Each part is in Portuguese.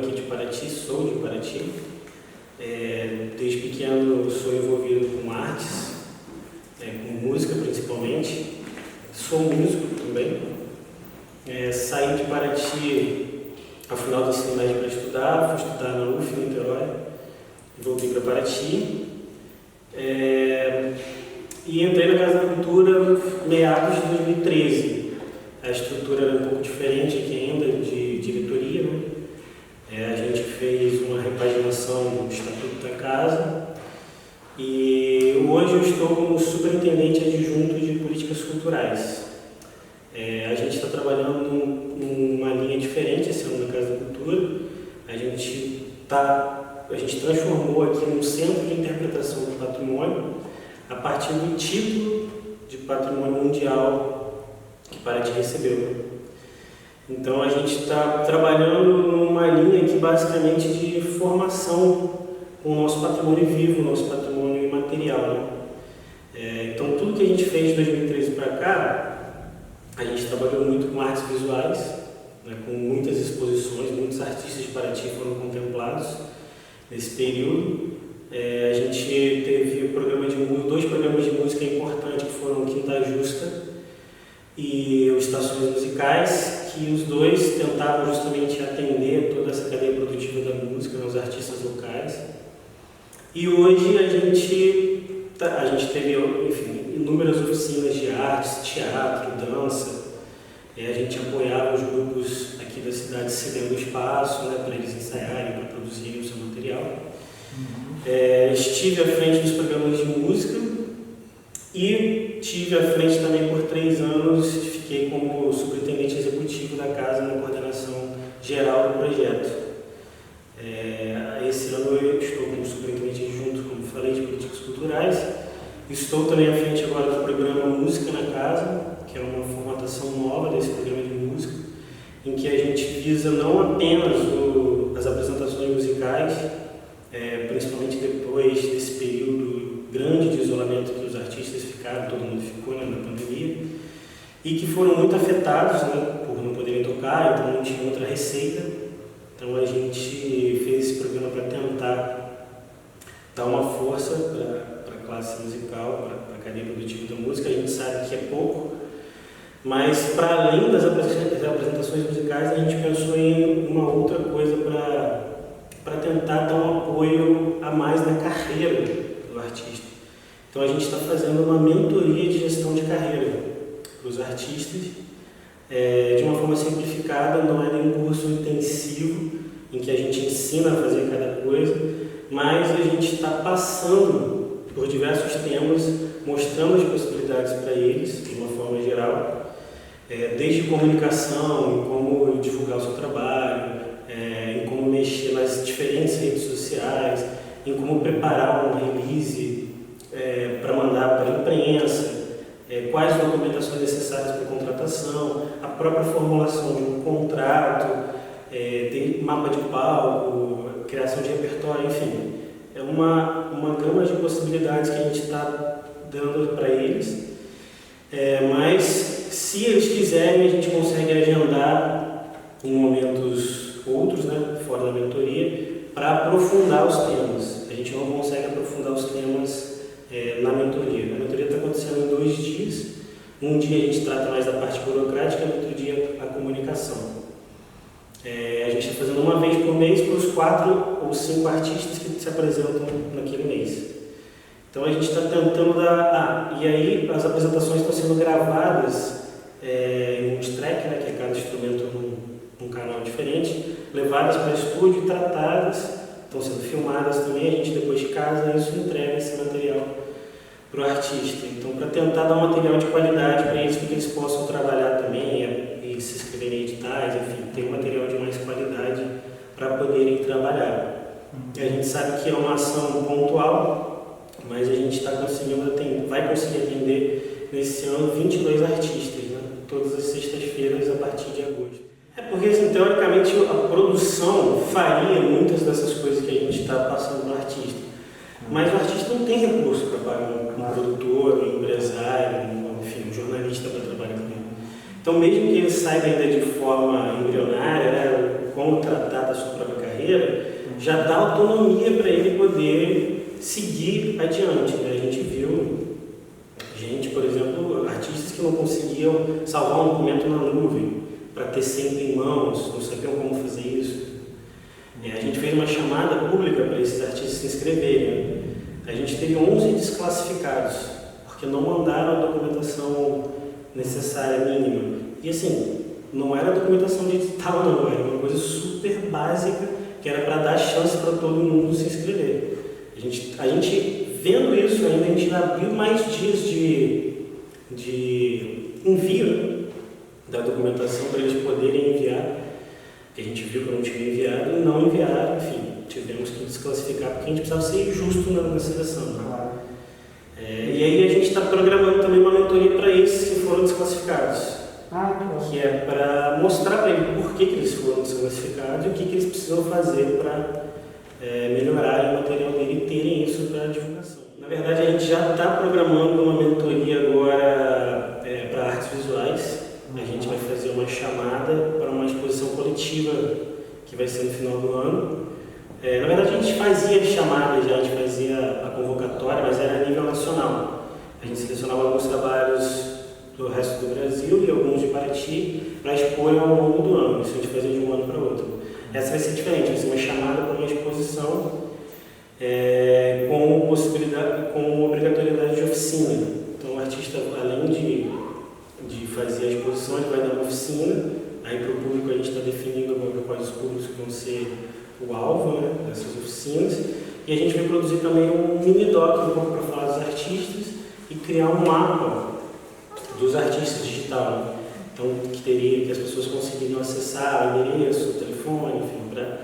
aqui de Paraty, sou de Paraty. Desde pequeno eu sou envolvido com artes, com música principalmente. Sou músico também. Saí de Paraty ao final do ensino médio para estudar, fui estudar na UF, em Niterói, voltei para Paraty. E entrei na Casa da Cultura meados de 2013. A estrutura era um pouco diferente aqui ainda, de diretoria, né? A gente fez uma repaginação do Estatuto da Casa e hoje eu estou como superintendente adjunto de políticas culturais. A gente está trabalhando numa linha diferente esse ano na Casa da Cultura. A gente transformou aqui num centro de interpretação do patrimônio a partir do título de patrimônio mundial que Paraty recebeu. Então a gente está trabalhando numa linha aqui basicamente de formação com o nosso patrimônio vivo, o nosso patrimônio imaterial, né? Então tudo que a gente fez de 2013 para cá, a gente trabalhou muito com artes visuais, né, com muitas exposições, muitos artistas de Paraty foram contemplados nesse período. A gente teve dois programas de música importantes que foram o Quinta Justa e os Estações Musicais, que os dois tentavam justamente atender toda essa cadeia produtiva da música, né, os artistas locais. E hoje a gente teve, enfim, inúmeras oficinas de artes, teatro, dança. A gente apoiava os grupos aqui da cidade cedendo espaço, né, para eles ensaiarem, para produzirem o seu material. Estive à frente dos programas de música e estive à frente também por 3 anos, fiquei como superintendente executivo da casa na coordenação geral do projeto. Esse ano eu estou como superintendente adjunto, como falei, de políticas culturais. Estou também à frente agora do programa Música na Casa, que é uma formatação nova desse programa de música, em que a gente visa não apenas as apresentações musicais, principalmente depois desse período grande de isolamento que os artistas ficaram, todo mundo ficou, né, na pandemia, e que foram muito afetados, né, por não poderem tocar, então não tinha outra receita. Então a gente fez esse programa para tentar dar uma força para a classe musical, para a cadeia produtiva da música. A gente sabe que é pouco, mas para além das apresentações musicais, a gente pensou em uma outra coisa para tentar dar um apoio a mais na carreira do artista. Então a gente está fazendo uma mentoria de gestão de carreira para os artistas, de uma forma simplificada. Não é nenhum curso intensivo em que a gente ensina a fazer cada coisa, mas a gente está passando por diversos temas, mostrando as possibilidades para eles, de uma forma geral, desde comunicação, em como divulgar o seu trabalho, em como mexer nas diferentes redes sociais, em como preparar um release para mandar para a imprensa, quais documentações necessárias para a contratação, a própria formulação de um contrato, tem mapa de palco, criação de repertório, enfim. É uma gama de possibilidades que a gente está dando para eles, mas se eles quiserem, a gente consegue agendar em momentos outros, né, fora da mentoria, para aprofundar os temas. A gente não consegue aprofundar os temas na mentoria. A mentoria está acontecendo em 2 dias. Um dia a gente trata mais da parte burocrática, no outro dia a comunicação. A gente está fazendo uma vez por mês para os 4 ou 5 artistas que se apresentam naquele mês. Então a gente está tentando dar... e aí as apresentações estão sendo gravadas em um track, né, que é cada instrumento num canal diferente, levadas para estúdio e tratadas, estão sendo filmadas também. A gente depois de casa isso entrega esse material para o artista. Então, para tentar dar um material de qualidade para eles, para que eles possam trabalhar também e se inscreverem em editais, enfim, ter um material de mais qualidade para poderem trabalhar. A gente sabe que é uma ação pontual, mas a gente está conseguindo vai conseguir atender nesse ano 22 artistas, né? Todas as sextas-feiras a partir de agosto. Porque, assim, teoricamente, a produção faria muitas dessas coisas que a gente está passando para o artista. Mas o artista não tem recurso para pagar um produtor, um empresário, enfim, um jornalista para trabalhar com ele. Então, mesmo que ele saiba ainda de forma embrionária, né, como tratar da sua própria carreira, já dá autonomia para ele poder seguir adiante. Né? A gente viu por exemplo, artistas que não conseguiam salvar um documento na nuvem para ter sempre em mãos, não sabiam como fazer isso. A gente fez uma chamada pública para esses artistas se inscreverem. A gente teve 11 desclassificados, porque não mandaram a documentação necessária, mínima. E assim, não era documentação digital não, era uma coisa super básica, que era para dar chance para todo mundo se inscrever. A gente vendo isso ainda, a gente abriu mais dias de envio da documentação para eles poderem enviar, que a gente viu que não tinha enviado e não enviaram, enfim, tivemos que desclassificar porque a gente precisava ser justo na seleção. Né? E aí a gente está programando também uma mentoria para esses que foram desclassificados, que é para mostrar para eles por que eles foram desclassificados e o que eles precisam fazer para melhorar o material dele e terem isso para divulgação. Na verdade, a gente já está programando uma mentoria agora para artes visuais. A gente vai fazer uma chamada para uma exposição coletiva que vai ser no final do ano. Na verdade, a gente fazia chamadas, a gente fazia a convocatória, mas era a nível nacional. A gente selecionava alguns trabalhos do resto do Brasil e alguns de Paraty para expor ao longo do ano. Isso a gente fazia de um ano para outro. Essa vai ser diferente, vai ser uma chamada para uma exposição com obrigatoriedade de oficina. Então o artista, além de fazer a exposição, ele vai dar uma oficina, aí para o público a gente está definindo agora quais os públicos que vão ser o alvo, né, dessas oficinas, e a gente vai produzir também um mini-doc um pouco para falar dos artistas e criar um mapa dos artistas digital. Né? Então, que as pessoas conseguiriam acessar o endereço, o telefone, enfim, para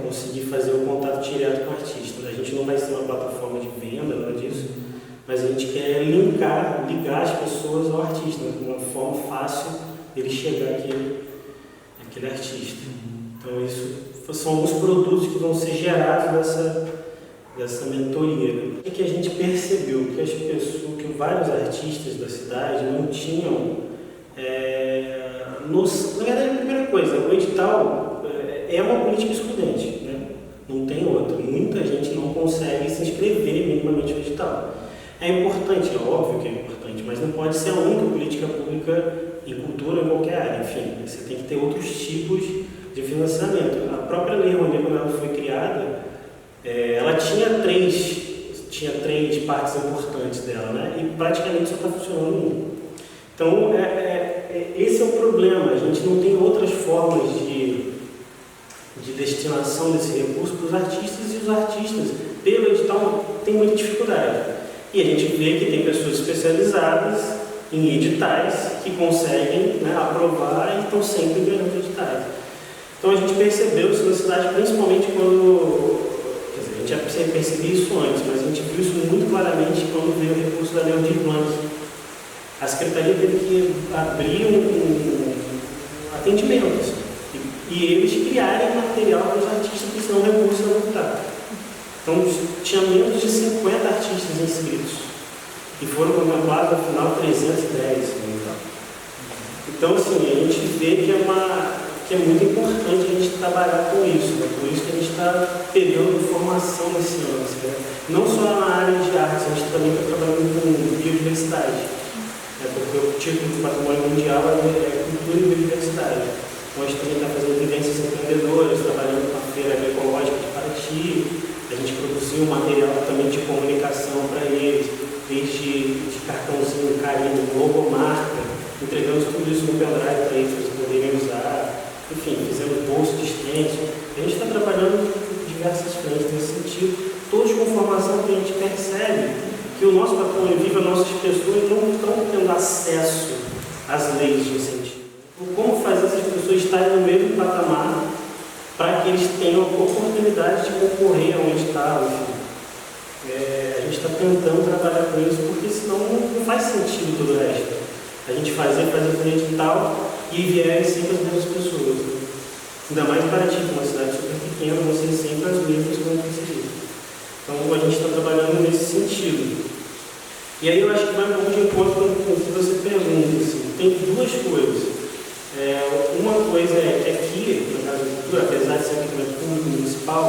conseguir fazer o contato direto com o artista. A gente não vai ser uma plataforma de venda, nada disso, mas a gente quer ligar as pessoas ao artista, né, de uma forma fácil ele chegar àquele artista. Então, isso são alguns produtos que vão ser gerados dessa mentoria. Né? O que a gente percebeu? Que vários artistas da cidade não tinham. Na verdade, a primeira coisa, o edital é uma política excludente, né? Não tem outra. Muita gente não consegue se inscrever minimamente no edital. É importante, é óbvio que é importante, mas não pode ser a única política pública em cultura em qualquer área. Enfim, você tem que ter outros tipos de financiamento. A própria Lei Rouanet, quando ela foi criada, ela tinha três partes importantes dela, né? E praticamente só está funcionando uma. Então, esse é o problema. A gente não tem outras formas de destinação desse recurso para os artistas, e os artistas, pelo edital, têm muita dificuldade. E a gente vê que tem pessoas especializadas em editais que conseguem, né, aprovar e estão sempre ganhando editais. Então a gente percebeu isso na cidade, principalmente quando, a gente já percebia isso antes, mas a gente viu isso muito claramente quando veio o recurso da Lei Aldir Blanc. A Secretaria teve que abrir um atendimento, assim, e eles criarem material para os artistas, porque senão o recurso não voltar. Então tinha menos de 50 artistas inscritos, e foram contemplados, afinal, 310. Então, assim, a gente vê que é muito importante a gente trabalhar com isso, né? Por isso que a gente está pegando formação nesse ano, né? Não só na área de artes, a gente também está trabalhando com biodiversidade, porque o título de patrimônio mundial é cultura e biodiversidade. Então a gente também está fazendo vivências empreendedoras, trabalhando com a feira agroecológica de Paraty. A gente produziu um material também de comunicação para eles, desde de cartãozinho, carimbo, logomarca, entregamos tudo isso no pendrive para eles poderem usar. Enfim, fizemos bolsa de stencil. A gente está trabalhando em diversas frentes nesse sentido, todos com formação que a gente percebe que o nosso patrimônio vivo, as nossas pessoas não estão tendo acesso às leis de incentivo. Então, como fazer essas pessoas estarem no mesmo patamar para que eles tenham a oportunidade de concorrer a um edital, enfim. A gente está tentando trabalhar com isso, porque senão não faz sentido todo o resto. A gente fazer um edital e vierem sempre as mesmas pessoas. Ainda mais para Paraty, uma cidade super pequena, vão ser sempre as mesmas que vão conseguir. Então a gente está trabalhando nesse sentido. E aí eu acho que vai um pouco de encontro com o que você pergunta. Assim. Tem duas coisas. Uma coisa é que aqui, no caso da cultura, apesar de ser um equipamento público municipal,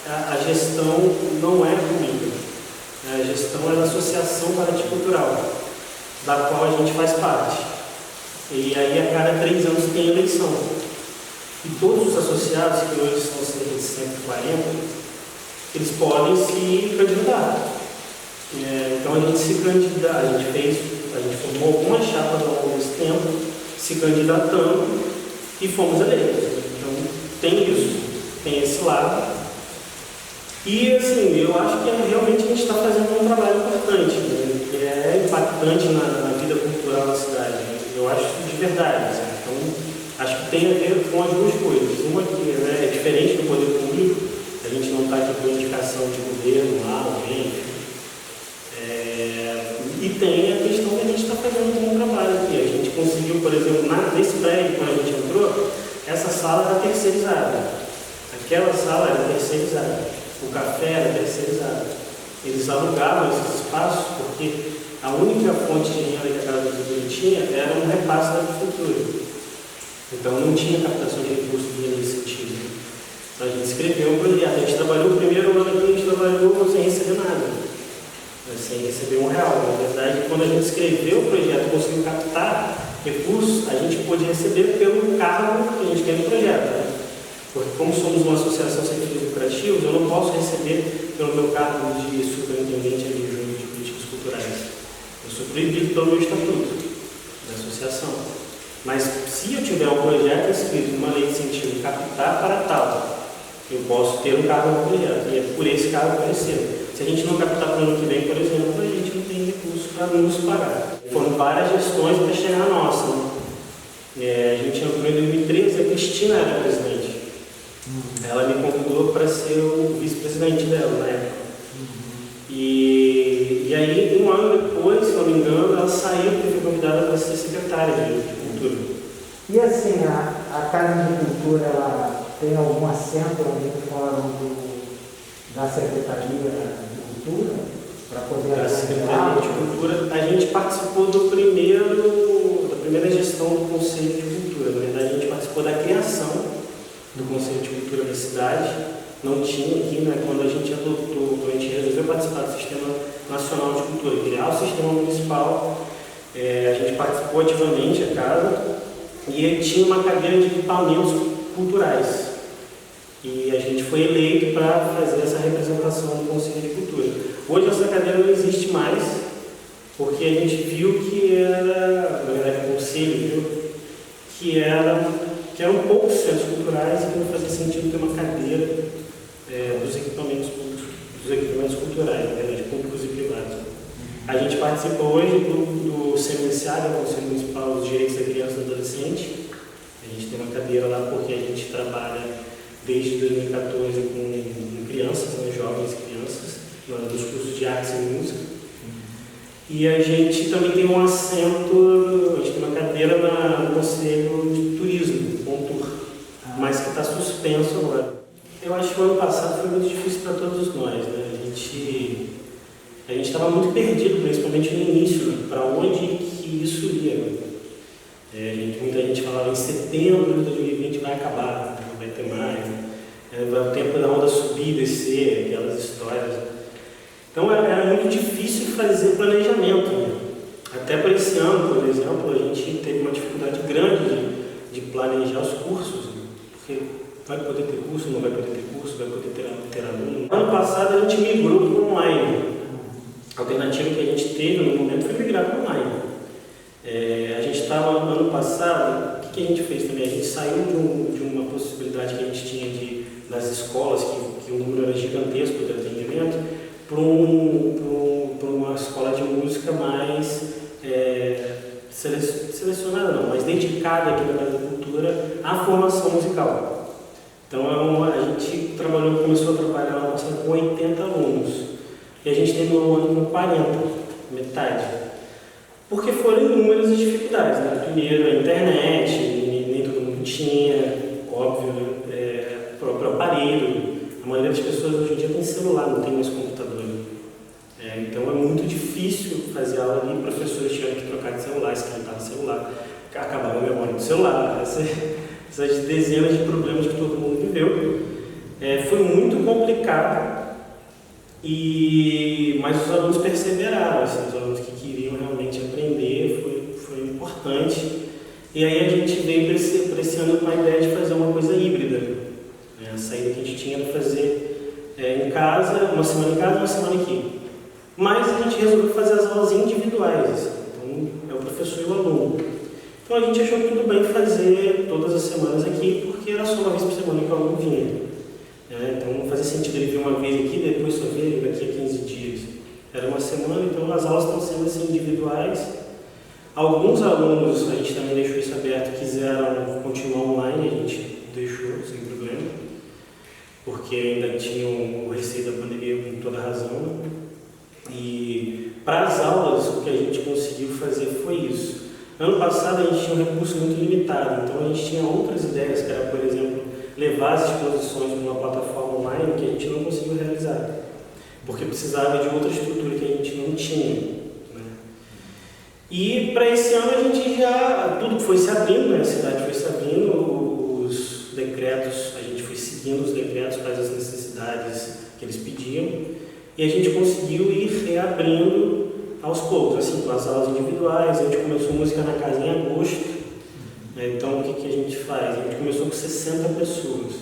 a gestão não é comigo. A gestão é da Associação para a Arte Cultural, da qual a gente faz parte. E aí, a cada 3 anos tem eleição. E todos os associados, que hoje são cerca de 140, eles podem se candidatar. Então, a gente se candidata, a gente formou algumas chapas ao longo desse tempo, se candidatando e fomos eleitos. Então, tem isso, tem esse lado. E, assim, eu acho que realmente a gente está fazendo um trabalho importante, né? Que é impactante na vida cultural da cidade. Eu acho de verdade. Assim. Então, acho que tem a ver com as duas coisas. Uma que é diferente do poder público, a gente não está aqui com indicação de governo lá, alguém. E tem a questão que a gente está fazendo um bom trabalho aqui. A gente conseguiu, por exemplo, nesse prédio, quando a gente entrou, essa sala era terceirizada. Aquela sala era terceirizada. O café era terceirizado. Eles alugavam esses espaços porque a única fonte de renda que a Casa da Cultura tinha era um repasse da prefeitura. Então não tinha captação de recursos nesse sentido. Então a gente escreveu um projeto. A gente trabalhou o primeiro ano aqui, a gente trabalhou sem receber nada. Sem receber R$1. Na verdade, quando a gente escreveu o projeto, conseguiu captar recursos, a gente podia receber pelo cargo que a gente tem no projeto. Né? Porque como somos uma associação sem fins lucrativos, eu não posso receber pelo meu cargo de superintendente de políticas culturais. Eu sou proibido pelo meu estatuto da associação. Mas se eu tiver um projeto escrito numa lei de incentivo captar para tal, eu posso ter um cargo no projeto, e é por esse cargo que eu recebo. Se a gente não captar para o ano que vem, por exemplo, a gente não tem recurso para nos pagar. Foram várias gestões para chegar à nossa. Né? A gente entrou em 2013, a Cristina era presidente. Ela me convidou para ser o vice-presidente dela na época. E aí, um ano depois, se não me engano, ela saiu porque foi convidada para ser secretária de Cultura. E assim, a Casa de Cultura, ela tem algum assento ali no fórum da Secretaria de Cultura? Para poder da Secretaria de Cultura, a gente participou da primeira gestão do Conselho de Cultura. Na verdade, a gente participou da criação do Conselho de Cultura da cidade. Não tinha aqui, né? Quando a gente adotou, quando a gente resolveu participar do Sistema Nacional de Cultura, criar o Sistema Municipal, a gente participou ativamente a casa e tinha uma cadeira de equipamentos culturais. E a gente foi eleito para fazer essa representação do Conselho de Cultura. Hoje essa cadeira não existe mais, porque a gente viu que era, na verdade o Conselho viu, que eram poucos centros culturais e que não fazia sentido ter uma cadeira dos equipamentos culturais, na verdade, públicos e privados. A gente participa hoje do CMSA, do Conselho Municipal dos Direitos da Criança e do Adolescente. A gente tem uma cadeira lá porque a gente trabalha desde 2014 com crianças, né, jovens crianças, nos cursos de artes e música. E a gente também tem um assento, a gente tem uma cadeira no Conselho de Turismo, Contur, mas que está suspenso agora. Eu acho que o ano passado foi muito difícil para todos nós, né? A gente estava muito perdido, principalmente no início, né? Para onde que isso ia. Muita gente falava em setembro de 2020 vai acabar, não vai ter mais. Vai o tempo da onda subir e descer, aquelas histórias. Então era muito difícil fazer planejamento. Né? Até para esse ano, por exemplo, a gente teve uma dificuldade grande de planejar os cursos. Né? Porque vai poder ter curso, não vai poder ter curso, vai poder ter aluno. Ano passado a gente migrou para o online. A alternativa que a gente teve no momento foi migrar para o online. A gente estava, ano passado, o que a gente fez também? A gente saiu de uma possibilidade que a gente tinha das escolas, que o número era gigantesco de atendimento, para uma escola de música mais selecionada, não, mais dedicada aqui na Casa da Cultura à formação musical. Então a gente começou a trabalhar lá com 80 alunos e a gente terminou o ano com 40, metade. Porque foram inúmeras as dificuldades, né? Primeiro, a internet, nem todo mundo tinha, óbvio, o próprio aparelho. A maioria das pessoas hoje em dia tem celular, não tem mais computador. Então é muito difícil fazer aula ali, professores tiveram que trocar de celular, esquentar o celular, acabava a memória do celular, essas dezenas de problemas que todo mundo viveu. Foi muito complicado, mas os alunos perseveraram, assim, os alunos que queriam realmente aprender, foi importante. E aí a gente veio para esse ano com a ideia de fazer uma coisa híbrida. A saída que a gente tinha era fazer em casa, uma semana em casa, uma semana aqui. Mas a gente resolveu fazer as aulas individuais, assim. Então é o professor e o aluno. Então a gente achou tudo bem fazer todas as semanas aqui, porque era só uma vez por semana que o aluno vinha. Então não fazia sentido ele vir uma vez aqui, depois só vir daqui a 15 dias. Era uma semana, então as aulas estão sendo assim, individuais. Alguns alunos, a gente também deixou isso aberto, quiseram continuar online, a gente deixou, sem problema, porque ainda tinham o receio da pandemia com toda razão. E para as aulas, o que a gente conseguiu fazer foi isso. Ano passado a gente tinha um recurso muito limitado, então a gente tinha outras ideias, que era, por exemplo, levar as exposições para uma plataforma online que a gente não conseguiu realizar, porque precisava de outra estrutura que a gente não tinha. E para esse ano a gente tudo foi se abrindo, a cidade foi se abrindo, os decretos, a gente foi seguindo os decretos para as necessidades que eles pediam, e a gente conseguiu ir reabrindo aos poucos, assim, com as aulas individuais. A gente começou música na casa em agosto, então o que a gente faz? A gente começou com 60 pessoas,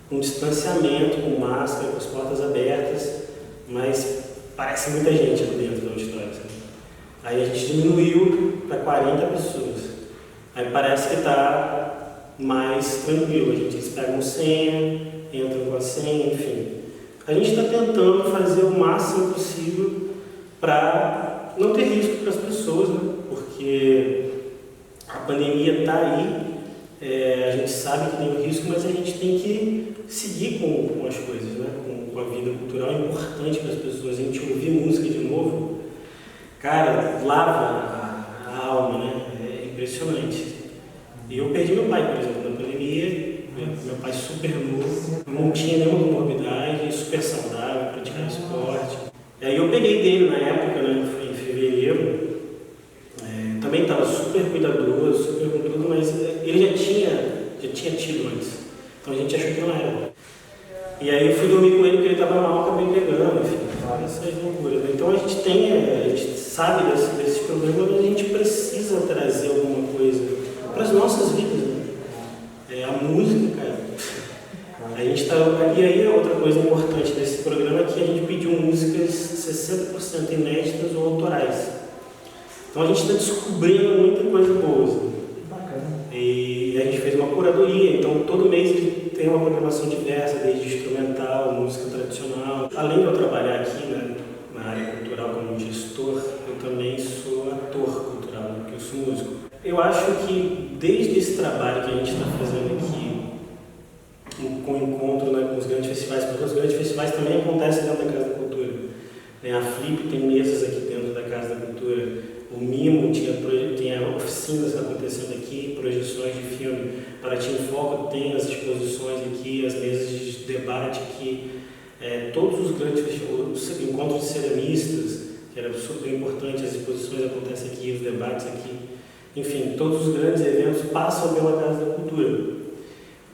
com distanciamento, com máscara, com as portas abertas, mas parece muita gente ali dentro do auditório. Aí a gente diminuiu para 40 pessoas. Aí parece que está mais tranquilo. Eles pegam senha, entram com a senha, enfim. A gente está tentando fazer o máximo possível para não ter risco para as pessoas, né? Porque a pandemia está aí, a gente sabe que tem um risco, mas a gente tem que seguir com as coisas, né? Com a vida cultural. É importante para as pessoas a gente ouvir música de novo. Cara, lava a alma, né? É impressionante. E eu perdi meu pai, por exemplo, na pandemia. Meu pai super novo, não tinha nenhuma comorbidade, super saudável, praticava esporte. E aí eu peguei dele na época, né? Foi em fevereiro. Também estava super cuidadoso, super com tudo, mas ele já tinha tido antes. Então a gente achou que não era. E aí eu fui dormir com ele porque ele estava mal, acabei pegando, enfim, essas loucuras. Então a gente sabe desses problemas, mas a gente precisa trazer alguma coisa para as nossas vidas, né? A música, cara. A gente tá, e aí outra coisa importante desse programa é que a gente pediu músicas 60% inéditas ou autorais. Então a gente está descobrindo muita coisa boa. E a gente fez uma curadoria, então todo mês ele tem uma programação diversa, desde instrumental, música tradicional. Além de eu trabalhar aqui, né, na área cultural como gestor, eu também sou ator cultural, porque eu sou músico. Eu acho que desde esse trabalho que a gente está fazendo aqui, com o encontro, né, com os grandes festivais, porque os grandes festivais também acontecem dentro da Casa da Cultura. A Flip tem mesas aqui dentro da Casa da Cultura. O Mimo tinha oficinas acontecendo aqui, projeções de filme. Paraty em Foco tem as exposições aqui, as mesas de debate aqui. Todos os grandes festivais, encontros de ceramistas, que era super importante, as exposições acontecem aqui, os debates aqui. Enfim, todos os grandes eventos passam pela Casa da Cultura.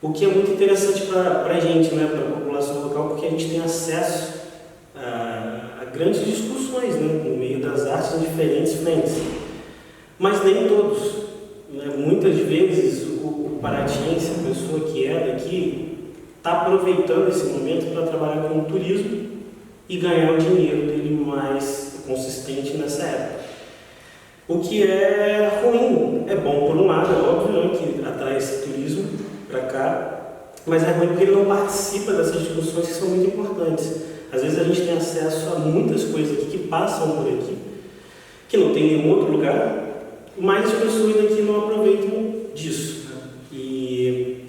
O que é muito interessante para a gente, né, para a população local, porque a gente tem acesso a grandes discussões, né, no meio das artes em diferentes frentes. Mas nem todos. Né? Muitas vezes o paratiense, a pessoa que é daqui, está aproveitando esse momento para trabalhar com o turismo e ganhar o dinheiro dele mais consistente nessa época. O que é ruim. É bom por um lado, é óbvio, né, que atrai esse turismo para cá, mas é ruim porque ele não participa dessas discussões que são muito importantes. Às vezes a gente tem acesso a muitas coisas aqui que passam por aqui, que não tem em nenhum outro lugar, mas as pessoas daqui não aproveitam disso. Né? E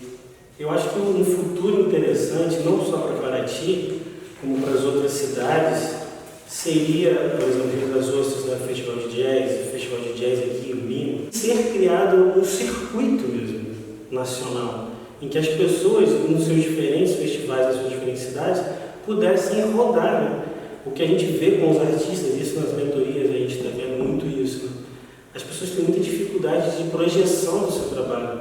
eu acho que um futuro interessante, não só para Paraty, como para as outras cidades, seria, por exemplo, Rio das Ostras, né, Festival de Jazz aqui, o Mimo, ser criado um circuito mesmo, nacional, em que as pessoas, nos seus diferentes festivais, nas suas diferentes cidades, pudessem rodar. Né? O que a gente vê com os artistas, isso nas mentorias, a gente está vendo muito isso. Né? As pessoas têm muita dificuldade de projeção do seu trabalho.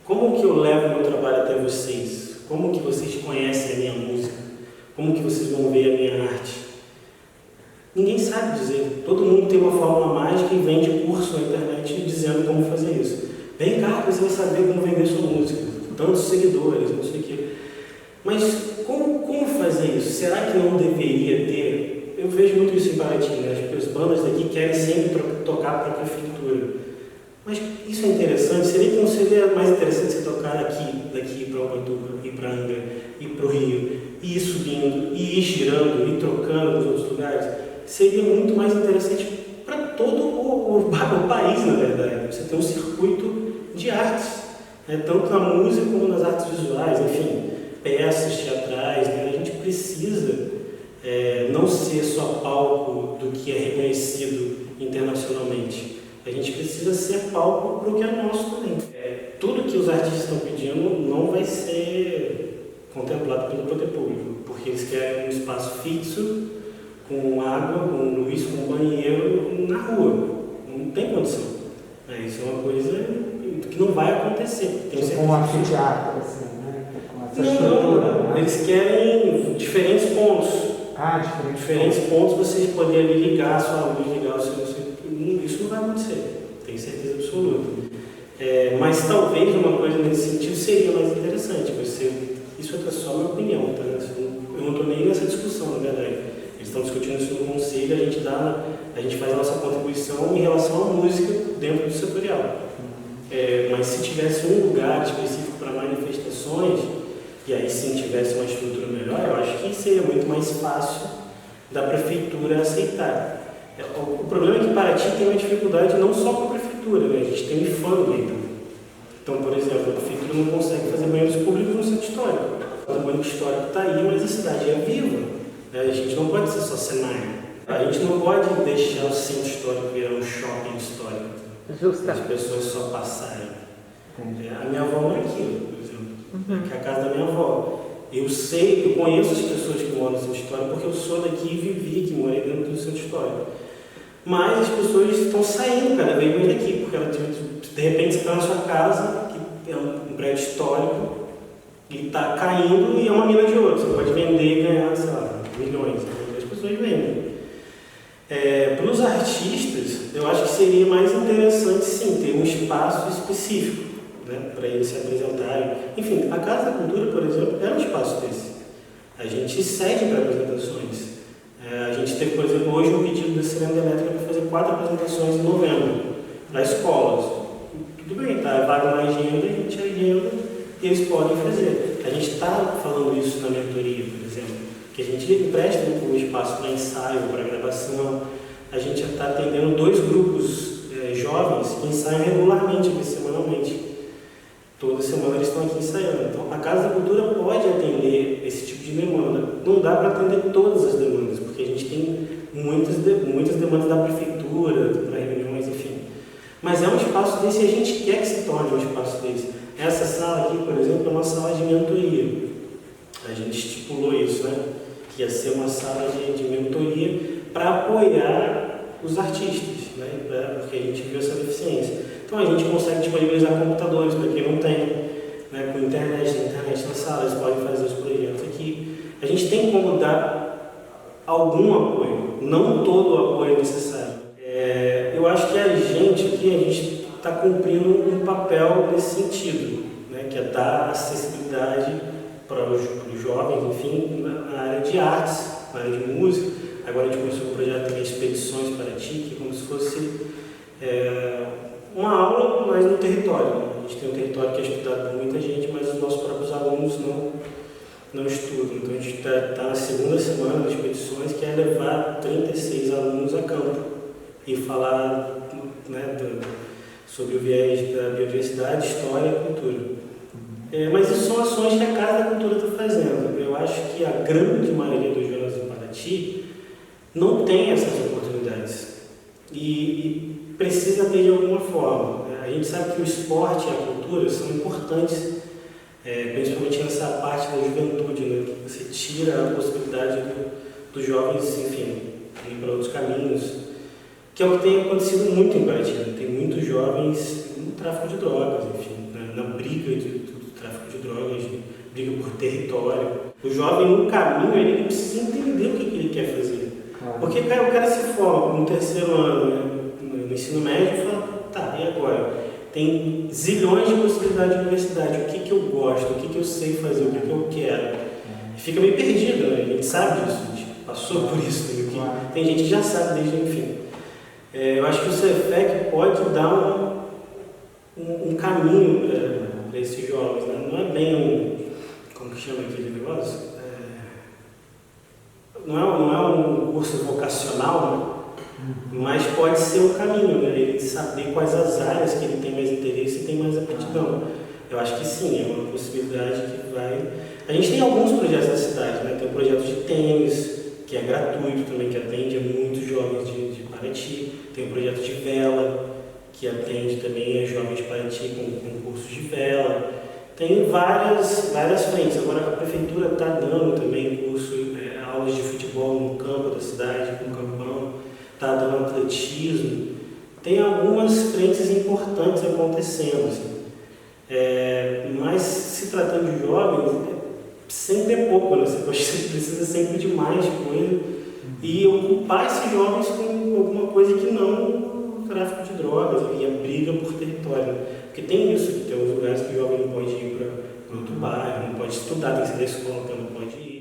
Como que eu levo meu trabalho até vocês? Como que vocês conhecem a minha música? Como que vocês vão ver a minha arte? Ninguém sabe dizer. Todo mundo tem uma fórmula mágica e vende curso na internet dizendo como fazer isso. Vem cá que você vai saber como vender sua música. Tantos seguidores, não sei o quê. Mas como fazer isso? Será que não deveria ter? Eu vejo muito isso em Paraty, né? As bandas daqui querem sempre tocar para a prefeitura. Mas isso é interessante? Seria que não seria mais interessante você tocar daqui para Ubatuba, ir para Angra, ir para o Rio, e ir subindo, e ir girando, ir trocando nos outros lugares? Seria muito mais interessante para todo o país, na verdade. Você tem um circuito de artes, né? Tanto na música como nas artes visuais, enfim, peças teatrais, né? A gente precisa não ser só palco do que é reconhecido internacionalmente. A gente precisa ser palco para o que é nosso também. Tudo que os artistas estão pedindo não vai ser contemplado pelo poder público, porque eles querem um espaço fixo, com água, com luz, com banheiro na rua. Não tem condição. Isso é uma coisa que não vai acontecer. Tipo um anfiteatro, assim, né? Com essa estrutura, né? Eles querem diferentes pontos. Diferentes pontos vocês poderem ligar a sua luz, ligar o seu... Isso não vai acontecer, tenho certeza absoluta. Mas talvez uma coisa nesse sentido seria mais interessante. Isso é só minha opinião, tá? Eu não estou nem nessa discussão, na verdade. Eles estão discutindo isso no conselho, a gente faz a nossa contribuição em relação à música dentro do setorial. Mas se tivesse um lugar específico para manifestações, e aí sim tivesse uma estrutura melhor, eu acho que seria muito mais fácil da prefeitura aceitar. O problema é que Paraty tem uma dificuldade não só com a prefeitura, né? A gente tem o IFAM também. Então, por exemplo, a prefeitura não consegue fazer banheiros públicos no centro histórico. O banheiro histórico está aí, mas a cidade é viva. A gente não pode ser só cenário. A gente não pode deixar o centro histórico virar um shopping histórico. As pessoas só passarem. A minha avó mora aqui, por exemplo, que é a casa da minha avó. Eu conheço as pessoas que moram no centro histórico porque eu sou daqui e vivi aqui, morei dentro do centro histórico. Mas as pessoas estão saindo cada vez mais daqui, porque de repente você está na sua casa, que é um prédio histórico, e está caindo e é uma mina de ouro. Você pode vender e ganhar, sei lá, milhões. As pessoas vendem. Para os artistas, eu acho que seria mais interessante, sim, ter um espaço específico, né, para eles se apresentarem. Enfim, a Casa da Cultura, por exemplo, é um espaço desse. A gente cede para apresentações. A gente teve, por exemplo, hoje um pedido da Ciranda Elétrica para fazer 4 apresentações em novembro, para escolas. Tudo bem, tá? Vaga na agenda, a gente agenda e eles podem fazer. A gente está falando isso na mentoria, por exemplo, que a gente empresta um espaço para ensaio, para gravação. A gente está atendendo 2 grupos jovens que ensaiam regularmente, semanalmente. Toda semana eles estão aqui ensaiando. Então, a Casa da Cultura pode atender esse tipo de demanda. Não dá para atender todas as demandas, porque a gente tem muitas demandas da prefeitura, para reuniões, enfim. Mas é um espaço desse e a gente quer que se torne um espaço desse. Essa sala aqui, por exemplo, é uma sala de mentoria. A gente estipulou isso, né? Que ia ser uma sala de mentoria para apoiar os artistas, né? Porque a gente viu essa deficiência. Então a gente consegue disponibilizar computadores para quem não tem, né? Com internet na sala, eles podem fazer os projetos aqui. A gente tem como dar algum apoio, não todo o apoio necessário. Eu acho que a gente está cumprindo um papel nesse sentido, né? Que é dar acessibilidade para os jovens, enfim, na área de artes, na área de música. Agora a gente começou um projeto de expedições para Paraty, que é como se fosse uma aula, mas no território. A gente tem um território que é estudado por muita gente, mas os nossos próprios alunos não estudam. Então a gente está na segunda semana das expedições, que é levar 36 alunos a campo e falar, né, sobre o viés da biodiversidade, história e cultura. Mas isso são ações que a Casa da Cultura está fazendo. Eu acho que a grande maioria dos jovens em Paraty não tem essas oportunidades e precisa ter de alguma forma. A gente sabe que o esporte e a cultura são importantes, principalmente nessa parte da juventude, né? Que você tira a possibilidade dos jovens, enfim, ir para outros caminhos, que é o que tem acontecido muito em Paraty. Tem muitos jovens no tráfico de drogas, enfim, na briga tráfico de drogas, de briga por território. O jovem, no caminho, ele precisa entender o que ele quer fazer. Porque o cara se forma no terceiro ano, né, no ensino médio, e fala, tá, e agora? Tem zilhões de possibilidades de universidade. O que eu gosto, o que eu sei fazer, o que eu quero. E fica meio perdido, né? A gente sabe disso, a gente passou por isso. Né? Tem gente que já sabe desde o enfim. Eu acho que o Cefec pode dar um caminho para esses jovens. Né? Não é bem como que chama aquele negócio? Não é um curso vocacional, né? Mas pode ser um caminho, né? Ele saber quais as áreas que ele tem mais interesse e tem mais aptidão. Eu acho que sim, é uma possibilidade que vai... A gente tem alguns projetos na cidade, né? Tem um projeto de tênis, que é gratuito também, que atende a muitos jovens de Paraty. Tem um projeto de vela, que atende também a jovens de Paraty com cursos de vela. Tem várias frentes. Agora a prefeitura está dando também aulas de futebol no campo da cidade, no campão, está dando atletismo. Tem algumas frentes importantes acontecendo. Assim. Mas se tratando de jovens, sempre é pouco, né? Você precisa sempre de mais coisa e ocupar esses jovens com alguma coisa que não o tráfico de drogas e a briga por território. Porque tem isso, que tem uns lugares que o jovem não pode ir para outro bairro, não pode estudar, tem que ser da escola, então não pode ir.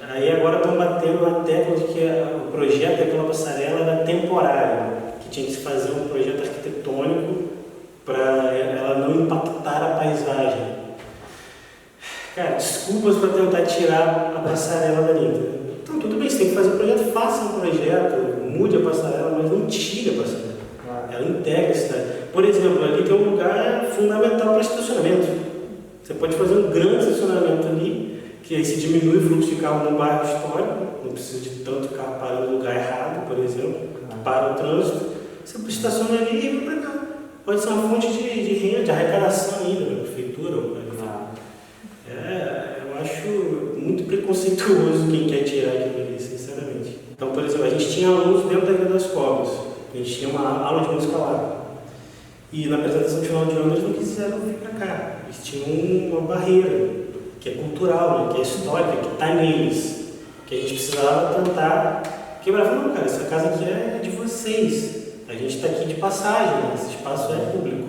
Aí agora estão batendo na tecla de que o projeto daquela passarela era temporário, que tinha que se fazer um projeto arquitetônico para ela não impactar a paisagem. Cara, desculpas para tentar tirar a passarela dali. Então, tudo bem, você tem que fazer um projeto, faça um projeto, mude a passarela, mas não tire a passarela. Ela integra a cidade. Por exemplo, ali tem um lugar fundamental para estacionamento. Você pode fazer um grande estacionamento ali, que aí se diminui o fluxo de carro no bairro histórico, não precisa de tanto carro parando no lugar errado, por exemplo, que para o trânsito. Você estaciona ali e vem para cá. Pode ser uma fonte de renda, de arrecadação ainda, da prefeitura, ou eu acho muito preconceituoso quem quer tirar aquilo ali, sinceramente. Então, por exemplo, a gente tinha alunos dentro da Ilha das Cobras, a gente tinha uma aula de música lá. E na apresentação de final de ano eles não quiseram vir para cá. Eles tinham uma barreira, que é cultural, né, que é histórica, que está neles. Que a gente precisava tentar quebrar. Não, cara, essa casa aqui é de vocês. A gente está aqui de passagem, né? Esse espaço é público.